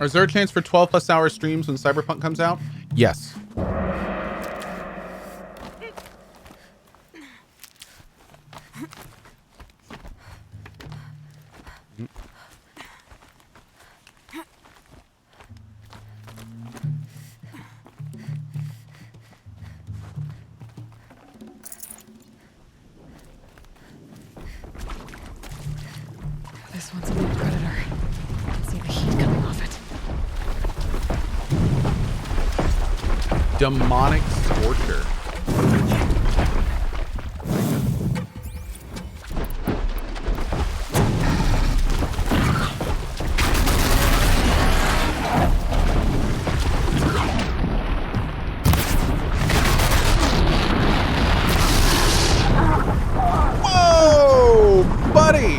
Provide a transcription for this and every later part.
Is there a chance for 12+ hour streams when Cyberpunk comes out? Yes. This one's a new predator. I can see the heat coming off it. Demonic Scorcher. Whoa, buddy!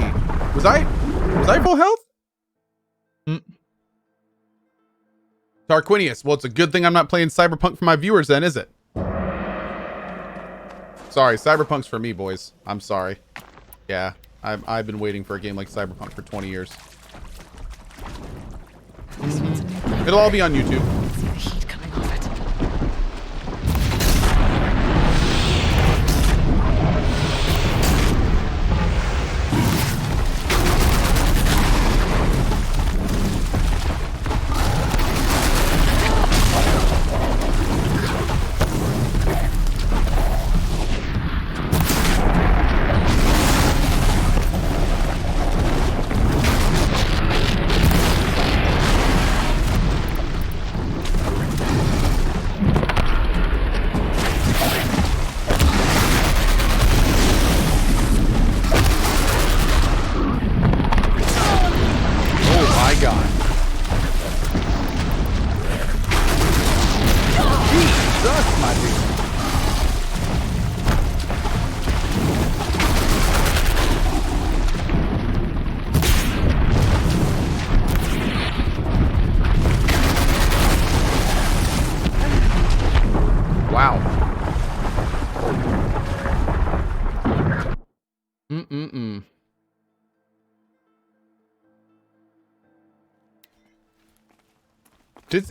Was I full health? Tarquinius. Well, it's a good thing I'm not playing Cyberpunk for my viewers then, is it? Sorry, Cyberpunk's for me, boys. I'm sorry. Yeah, I've been waiting for a game like Cyberpunk for 20 years. It'll all be on YouTube. See the heat coming off it.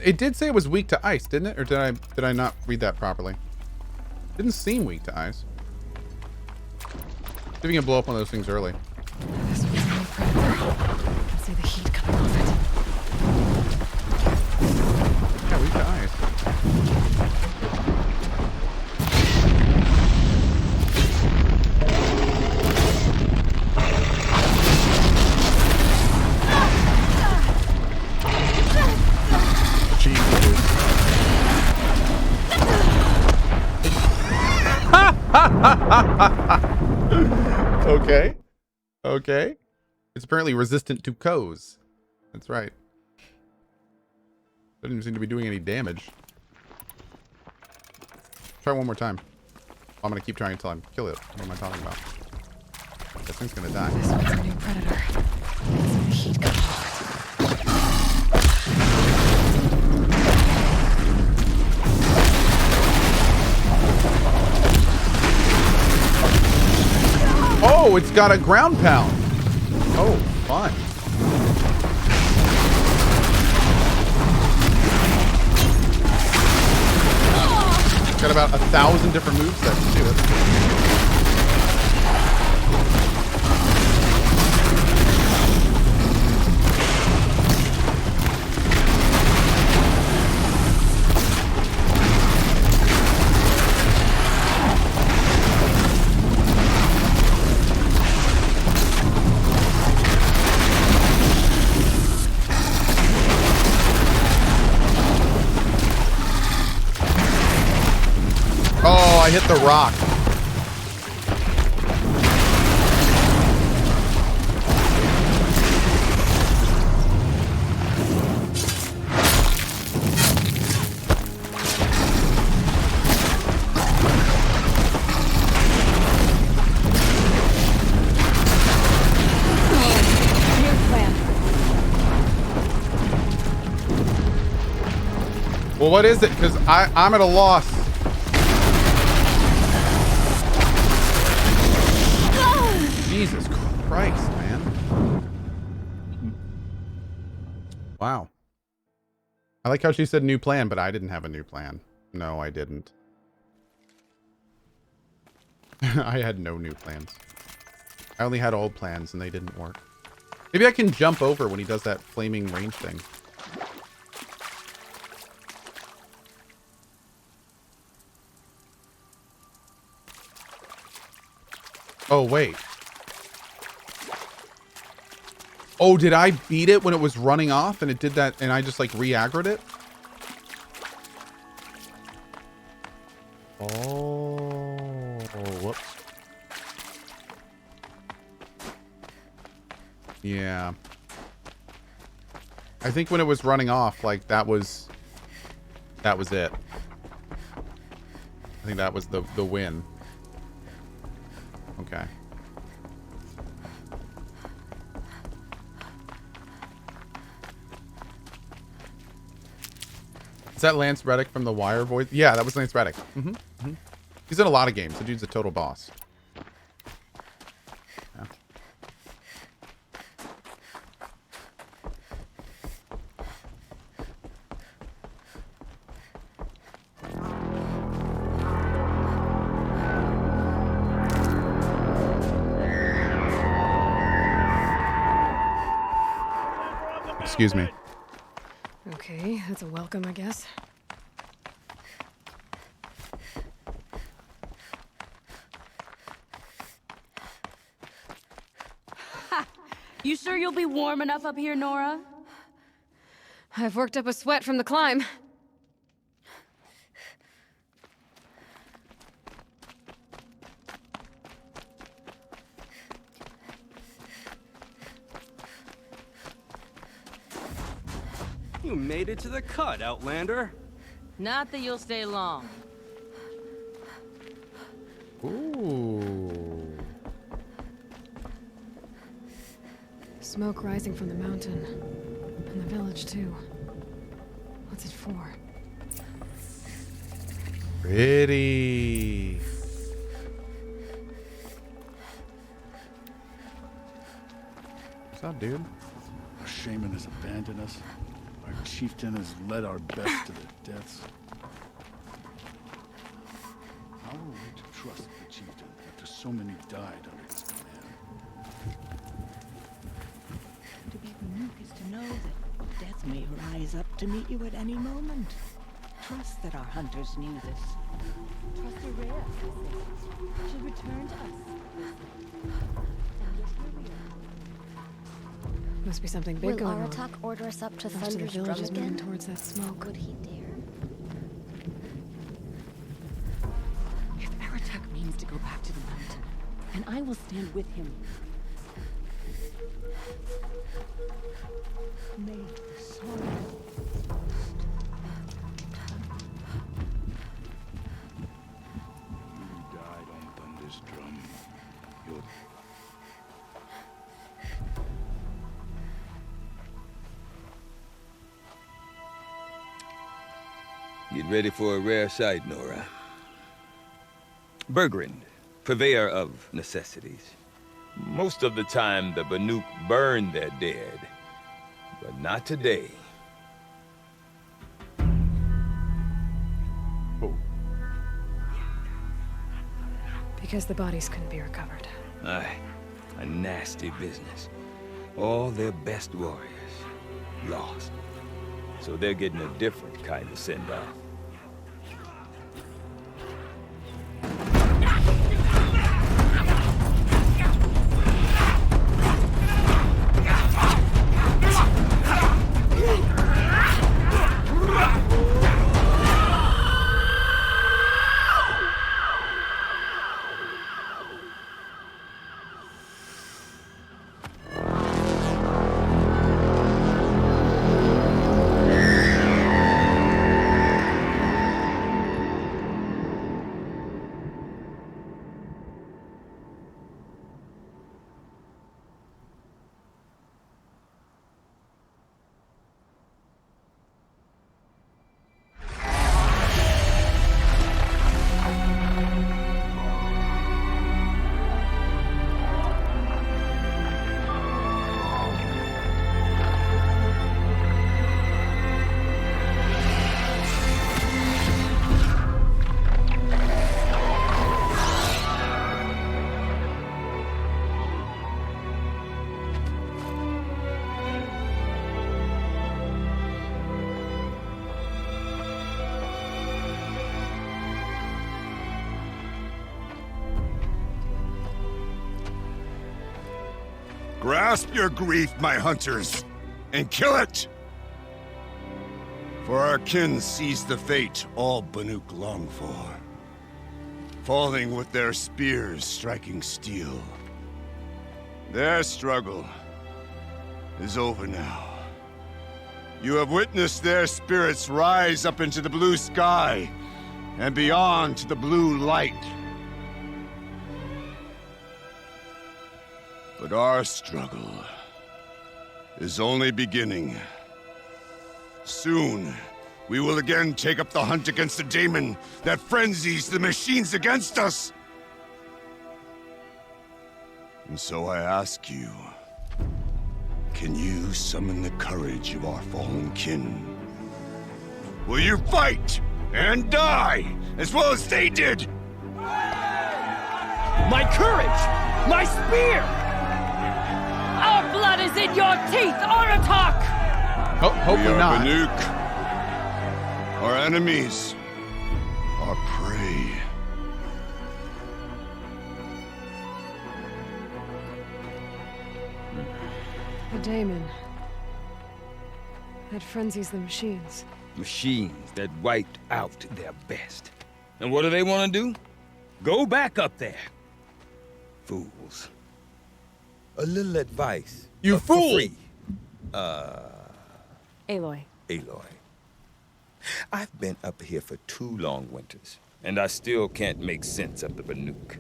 It did say it was weak to ice, didn't it? Or did I not read that properly? Didn't seem weak to ice. See if we can blow up one of those things early. This one's a new predator. I can see the heat coming off it. Yeah, weak to ice. Okay. Okay. It's apparently resistant to Cohhs. That's right. Doesn't seem to be doing any damage. Try one more time. I'm gonna keep trying until I kill it. What am I talking about? This thing's gonna die. This one's a new predator. I can see the heat coming off it. Oh, it's got a ground pound. Oh, fun. It's got about 1,000 different movesets to it. I hit the rock. Well, what is it? Because I'm at a loss. Jesus Christ, man. Wow. I like how she said new plan, but I didn't have a new plan. No, I didn't. I had no new plans. I only had old plans and they didn't work. Maybe I can jump over when he does that flaming range thing. Oh, wait. Oh, did I beat it when it was running off and it did that and I just like re-aggroed it? Oh, whoops. Yeah. I think when it was running off, like that was it. I think that was the win. Okay. Is that Lance Reddick from The Wire voice? Yeah, that was Lance Reddick. He's in a lot of games. The dude's a total boss. Yeah. Excuse me. Okay, that's a welcome, I guess. You sure you'll be warm enough up here, Nora? I've worked up a sweat from the climb. You made it to the cut, Outlander. Not that you'll stay long. Ooh. Smoke rising from the mountain. And the village, too. What's it for? Pretty. What's up, dude? Our shaman has abandoned us. Our chieftain has led our best to their deaths. How are we to trust the chieftain after so many died under his command? To be unique is to know that death may rise up to meet you at any moment. Trust that our hunters knew this. Trust a rare should return to us. Must be something big Will going on. Aratak order us up to Most of the Thunder's village drum is moving again? towards that smoke. Would he dare? If Aratak means to go back to the mountain, and I will stand with him. May the sorrow You died on Thunder's drum. Your Get ready for a rare sight, Nora. Bergrind, purveyor of necessities. Most of the time, the Banuk burn their dead. But not today. Oh. Because the bodies couldn't be recovered. Aye, a nasty business. All their best warriors lost. So they're getting a different kind of send-off. Grasp your grief, my hunters, and kill it! For our kin sees the fate all Banuk long for. Falling with their spears striking steel. Their struggle is over now. You have witnessed their spirits rise up into the blue sky and beyond to the blue light. But our struggle is only beginning. Soon, we will again take up the hunt against the daemon that frenzies the machines against us. And so I ask you, can you summon the courage of our fallen kin? Will you fight and die as well as they did? My courage! My spear! Our blood is in your teeth, Aratak! Hopefully We are not. Banuk. Our enemies. Our prey. The daemon. That frenzies the machines. Machines that wiped out their best. And what do they want to do? Go back up there. Fools. A little advice. You for fool! free. Aloy. Aloy. I've been up here for 2 long winters, and I still can't make sense of the Banuk.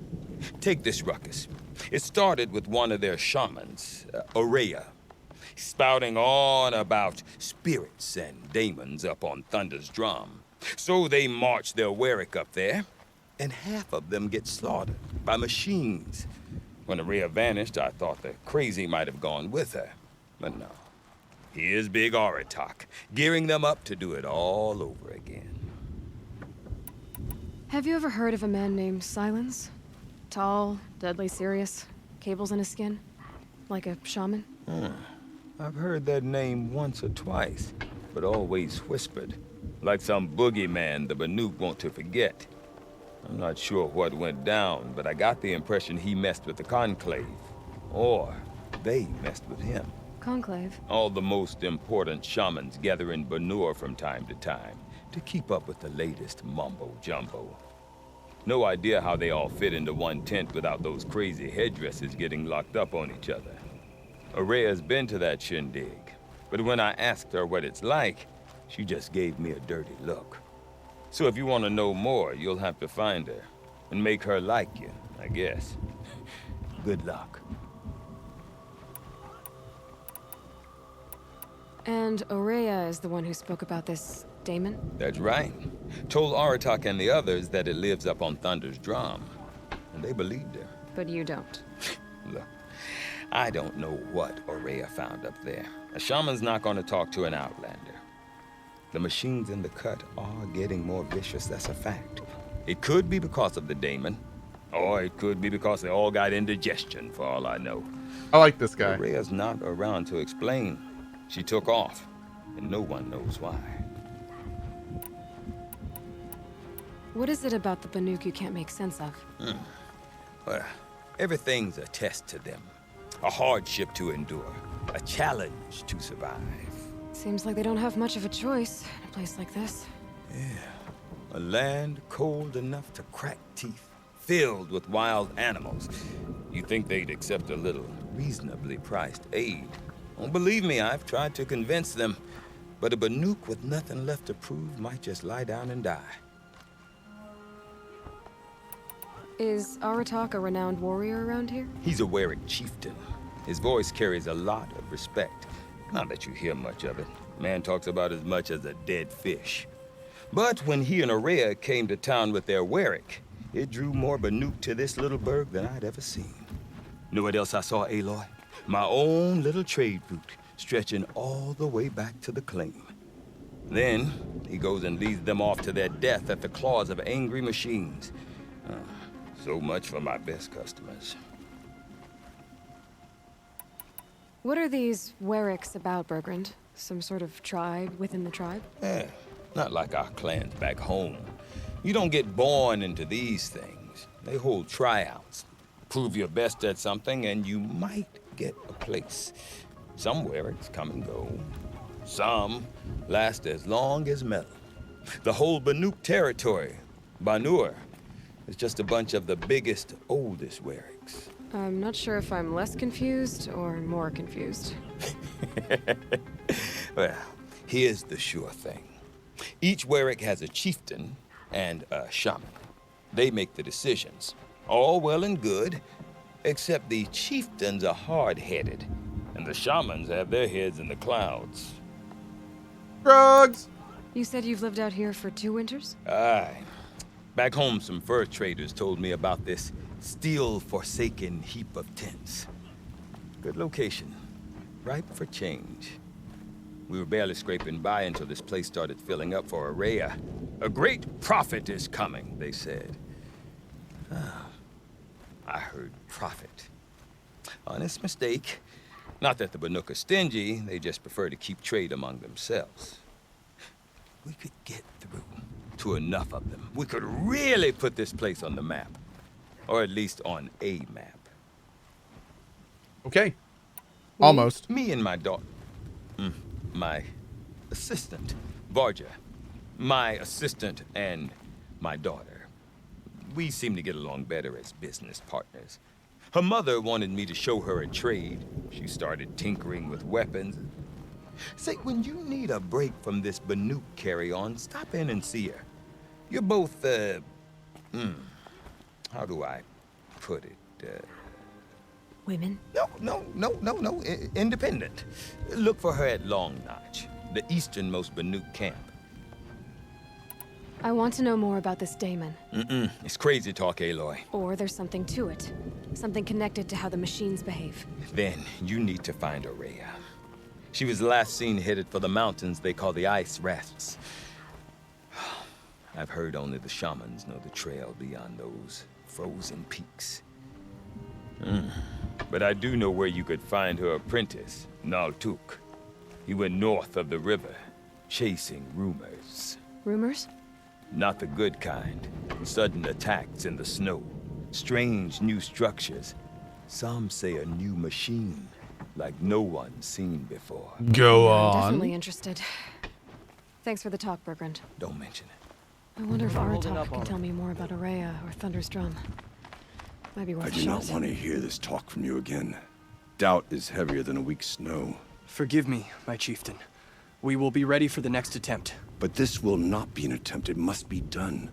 Take this ruckus. It started with one of their shamans, Aurea, spouting on about spirits and daemons up on Thunder's drum. So they march their Warwick up there, and half of them get slaughtered by machines. When Aurea vanished, I thought the crazy might have gone with her, but no. Here's big Aratak, gearing them up to do it all over again. Have you ever heard of a man named Silence? Tall, deadly serious, cables in his skin? Like a shaman? I've heard that name once or twice, but always whispered. Like some boogeyman the Banuk want to forget. I'm not sure what went down, but I got the impression he messed with the Conclave. Or they messed with him. Conclave? All the most important shamans gather in Banur from time to time to keep up with the latest mumbo-jumbo. No idea how they all fit into one tent without those crazy headdresses getting locked up on each other. Aurea's been to that shindig, but when I asked her what it's like, she just gave me a dirty look. So if you want to know more, you'll have to find her and make her like you, I guess. Good luck. And Aurea is the one who spoke about this daemon? That's right. Told Aratak and the others that it lives up on Thunder's drum. And they believed her. But you don't. Look, I don't know what Aurea found up there. A shaman's not going to talk to an outlander. The machines in the cut are getting more vicious, that's a fact. It could be because of the daemon, or it could be because they all got indigestion, for all I know. I like this guy. Aurea's not around to explain. She took off, and no one knows why. What is it about the Banuk you can't make sense of? Well, everything's a test to them. A hardship to endure. A challenge to survive. Seems like they don't have much of a choice in a place like this. A land cold enough to crack teeth, filled with wild animals. You'd think they'd accept a little reasonably priced aid. Oh, believe me, I've tried to convince them. But a Banuk with nothing left to prove might just lie down and die. Is Aratak a renowned warrior around here? He's a Warwick chieftain. His voice carries a lot of respect. Not that you hear much of it. Man talks about as much as a dead fish. But when he and Aurea came to town with their Warwick, it drew more Banuk to this little burg than I'd ever seen. Know what else I saw, Aloy? My own little trade route, stretching all the way back to the claim. Then, he goes and leads them off to their death at the claws of angry machines. So much for my best customers. What are these Warwicks about, Bergrand? Some sort of tribe within the tribe? Not like our clans back home. You don't get born into these things. They hold tryouts. Prove your best at something, and you might get a place. Some Wericks come and go. Some last as long as metal. The whole Banuk territory, Banur, is just a bunch of the biggest, oldest Wericks. I'm not sure if I'm less confused or more confused. Well, here's the sure thing. Each Werick has a chieftain and a shaman. They make the decisions. All well and good, except the chieftains are hard-headed, and the shamans have their heads in the clouds. Drugs! You said you've lived out here for 2 winters? Aye. Back home, some fur traders told me about this steel-forsaken heap of tents. Good location. Ripe for change. We were barely scraping by until this place started filling up for Araya. A great prophet is coming, they said. I heard prophet. Honest mistake. Not that the Banuk are stingy, they just prefer to keep trade among themselves. We could get through to enough of them. We could really put this place on the map. Or at least on a map. Okay. Almost. Me and my daughter. My assistant, Varja. My assistant and my daughter. We seem to get along better as business partners. Her mother wanted me to show her a trade. She started tinkering with weapons. Say, when you need a break from this Banuk carry-on, stop in and see her. You're both, how do I put it? Women? No. Independent. Look for her at Long Notch, the easternmost Banuk camp. I want to know more about this daemon. It's crazy talk, Aloy. Or there's something to it. Something connected to how the machines behave. Then you need to find Araya. She was last seen headed for the mountains they call the Ice Rafts. I've heard only the shamans know the trail beyond those frozen peaks. But I do know where you could find her apprentice, Naltuk. He went north of the river, chasing rumors. Rumors? Not the good kind. Sudden attacks in the snow. Strange new structures. Some say a new machine, like no one's seen before. Go I'm on. definitely interested. Thanks for the talk, Bergrand. Don't mention it. I wonder if Aratak can tell me more about Araya or Thunder's Drum. Might be worth I a do shot. not want to hear this talk from you again. Doubt is heavier than a week's snow. Forgive me, my chieftain. We will be ready for the next attempt. But this will not be an attempt. It must be done.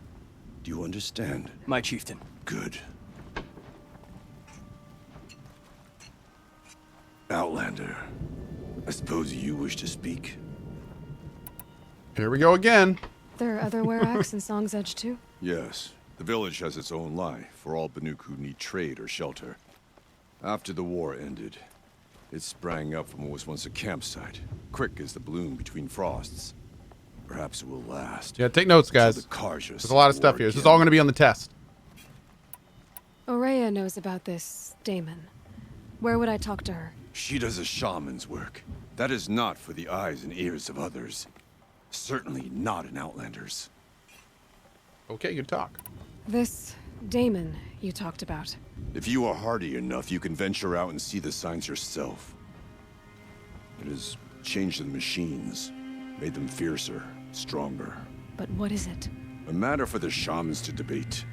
Do you understand? My chieftain. Good. Outlander, I suppose you wish to speak? Here we go again. There are other Weraks in Song's Edge too? Yes. The village has its own lie for all Banuk who need trade or shelter. After the war ended, it sprang up from what was once a campsite, quick as the bloom between frosts. Perhaps it will last. Yeah, take notes, guys. So the Karjas There's a lot of stuff war here. This is again. all going to be on the test. Araya knows about this daemon. Where would I talk to her? She does a shaman's work. That is not for the eyes and ears of others. Certainly not an Outlander's. Okay, good talk. This daemon you talked about. If you are hardy enough, you can venture out and see the signs yourself. It has changed the machines, made them fiercer, stronger. But what is it? A matter for the shamans to debate.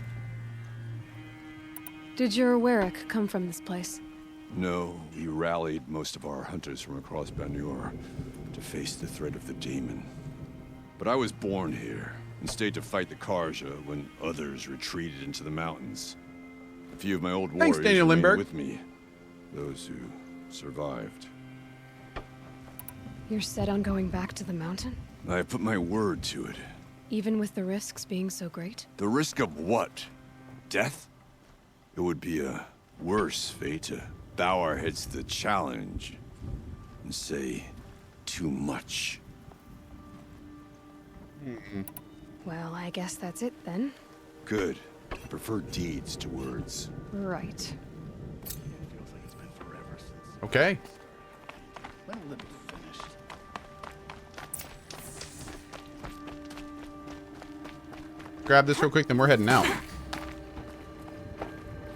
Did your Werak come from this place? No, we rallied most of our hunters from across Banur to face the threat of the daemon. But I was born here and stayed to fight the Karja when others retreated into the mountains. A few of my old Thanks, warriors Daniel remained Lindbergh. with me, those who survived. You're set on going back to the mountain? I have put my word to it. Even with the risks being so great? The risk of what? Death? It would be a worse fate to bow our heads to the challenge and say too much. Well, I guess that's it then. Good. I prefer deeds to words. Right. Feels like it's been forever since. Okay. When will it be finished? Grab this real quick, then we're heading out.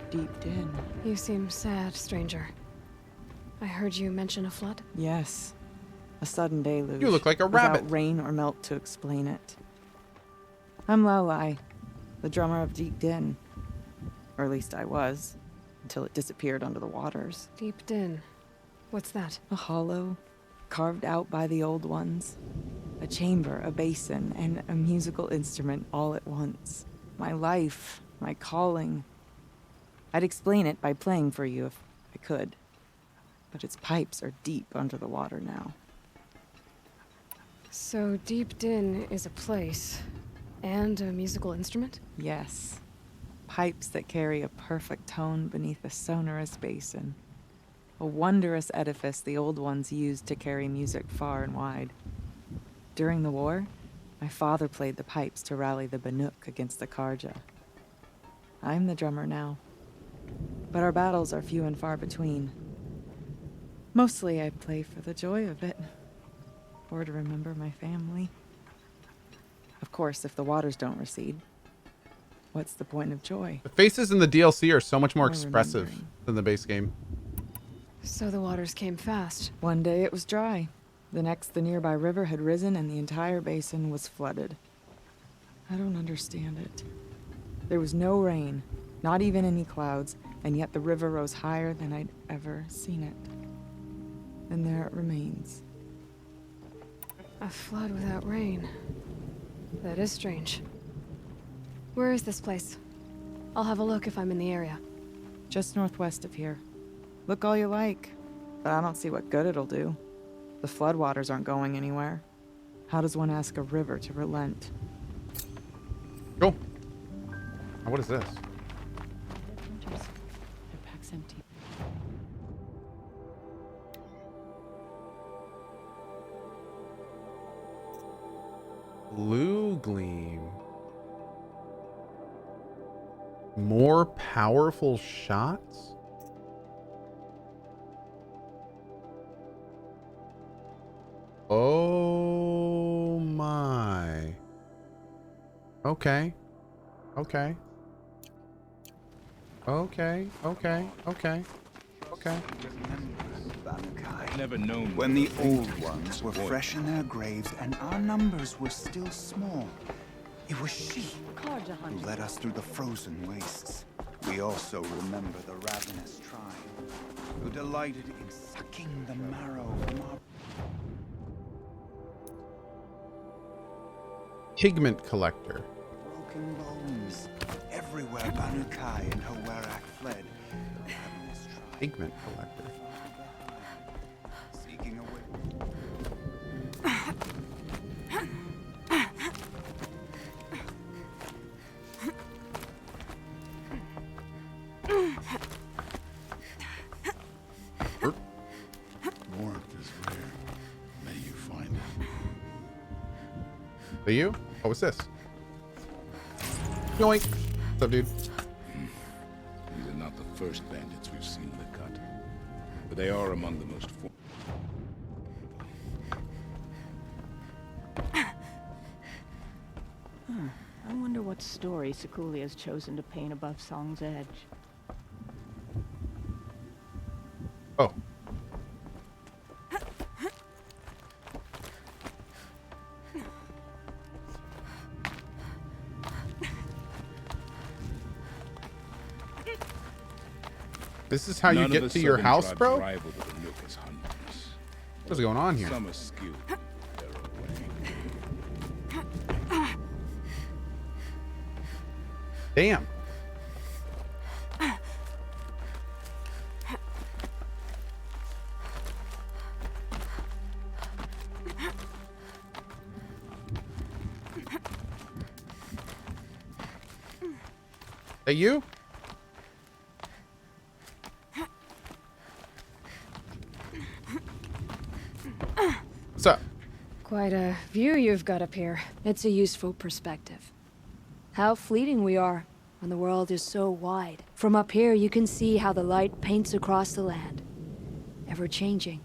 Deep in. You seem sad, stranger. I heard you mention a flood. Yes. A sudden deluge. You look like a rabbit. Without rain or melt to explain it. I'm Lelai, the drummer of Deep Din. Or at least I was, until it disappeared under the waters. Deep Din. What's that? A hollow, carved out by the old ones. A chamber, a basin, and a musical instrument all at once. My life, my calling. I'd explain it by playing for you if I could. But its pipes are deep under the water now. So Deep Din is a place and a musical instrument? Yes. Pipes that carry a perfect tone beneath a sonorous basin. A wondrous edifice the old ones used to carry music far and wide. During the war, my father played the pipes to rally the Banuk against the Karja. I'm the drummer now. But our battles are few and far between. Mostly I play for the joy of it. Or to remember my family. Of course, if the waters don't recede, what's the point of joy? The faces in the DLC are so much more Or expressive remembering. than the base game. So the waters came fast. One day it was dry. The next, the nearby river had risen and the entire basin was flooded. I don't understand it. There was no rain, not even any clouds, and yet the river rose higher than I'd ever seen it. And there it remains. A flood without rain. That is strange. Where is this place? I'll have a look if I'm in the area. Just northwest of here. Look all you like, but I don't see what good it'll do. The floodwaters aren't going anywhere. How does one ask a river to relent? Cool. Now, what is this? Their pack's empty. Blue Gleam. More powerful shots? Oh my. Okay. Okay. Okay. Okay. Okay. Okay. Never known When the old ones were fresh in their graves and our numbers were still small, it was she who led us through the frozen wastes. We also remember the ravenous tribe who delighted in sucking the marrow from our... Pigment collector. broken bones. Everywhere Banukai and Hawerak fled, the ravenous tribe Pigment collector. seeking a way. Warmth is rare. May you find it. Are you? What was this? Yoink. What's up, dude? These are not the first bandits we've seen in the cut, but they are among the most I wonder what story Sekuli has chosen to paint above Song's edge. Oh. This is how you get to your house, bro? What's going on here? Some are skilled in their own way. Damn. That you? What's up? Quite a view you've got up here. It's a useful perspective. How fleeting we are when the world is so wide. From up here, you can see how the light paints across the land. Ever changing.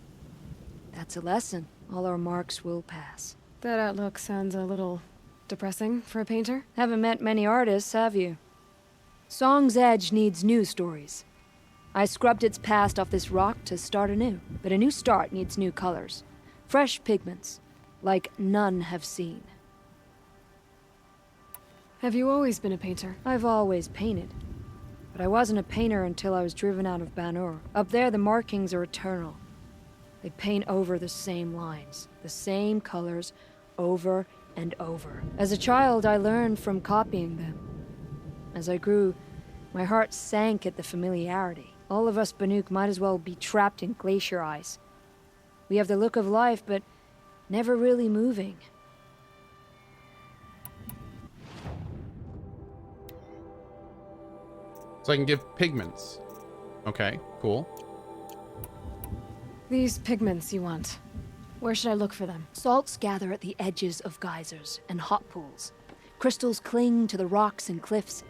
That's a lesson. All our marks will pass. That outlook sounds a little depressing for a painter. Haven't met many artists, have you? Song's Edge needs new stories. I scrubbed its past off this rock to start anew. But a new start needs new colors. Fresh pigments, like none have seen. Have you always been a painter? I've always painted. But I wasn't a painter until I was driven out of Banur. Up there, the markings are eternal. They paint over the same lines, the same colors, over and over. As a child, I learned from copying them. As I grew, my heart sank at the familiarity. All of us Banuk might as well be trapped in glacier ice. We have the look of life, but never really moving. So I can give pigments. Okay, cool. These pigments you want. Where should I look for them? Salts gather at the edges of geysers and hot pools. Crystals cling to the rocks and cliffs.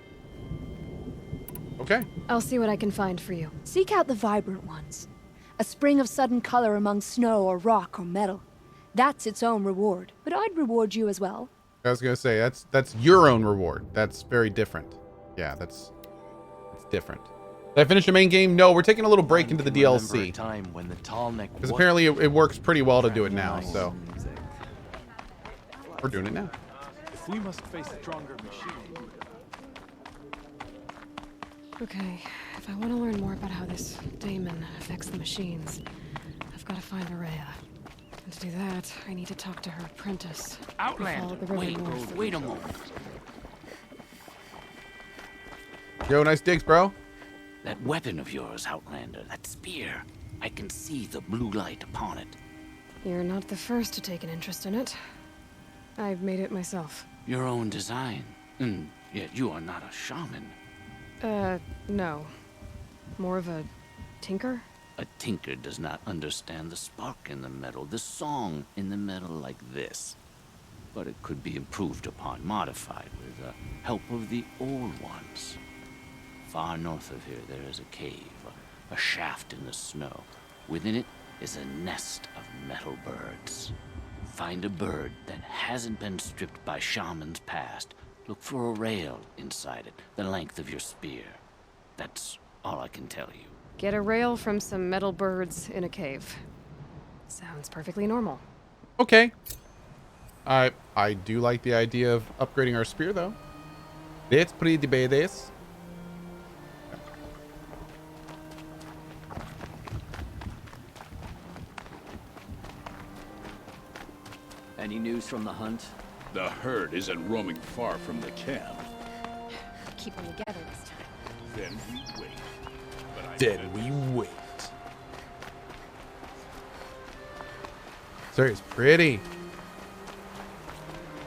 Okay. I'll see what I can find for you. Seek out the vibrant ones. A spring of sudden color among snow or rock or metal. That's its own reward. But I'd reward you as well. I was gonna say that's your own reward. That's very different. Yeah, it's different. Did I finish the main game? No, we're taking a little break into the DLC. Because apparently it works pretty well to do it now, so we're doing it now. If we must face stronger machines. Okay, if I want to learn more about how this daemon affects the machines, I've got to find Araya. And to do that, I need to talk to her apprentice. Outlander, wait a moment. Yo, nice digs, bro. That weapon of yours, Outlander, that spear. I can see the blue light upon it. You're not the first to take an interest in it. I've made it myself. Your own design. And yet you are not a shaman. No. More of a tinker? A tinker does not understand the spark in the metal, the song in the metal like this. But it could be improved upon, modified with the help of the old ones. Far north of here, there is a cave, a shaft in the snow. Within it is a nest of metal birds. Find a bird that hasn't been stripped by shamans past. Look for a rail inside it, the length of your spear. That's all I can tell you. Get a rail from some metal birds in a cave. Sounds perfectly normal. Okay. I do like the idea of upgrading our spear, though. That's pretty badass. Any news from the hunt? The herd isn't roaming far from the camp. Keep them together this time. Then we wait. Then we wait. Sir, it's pretty.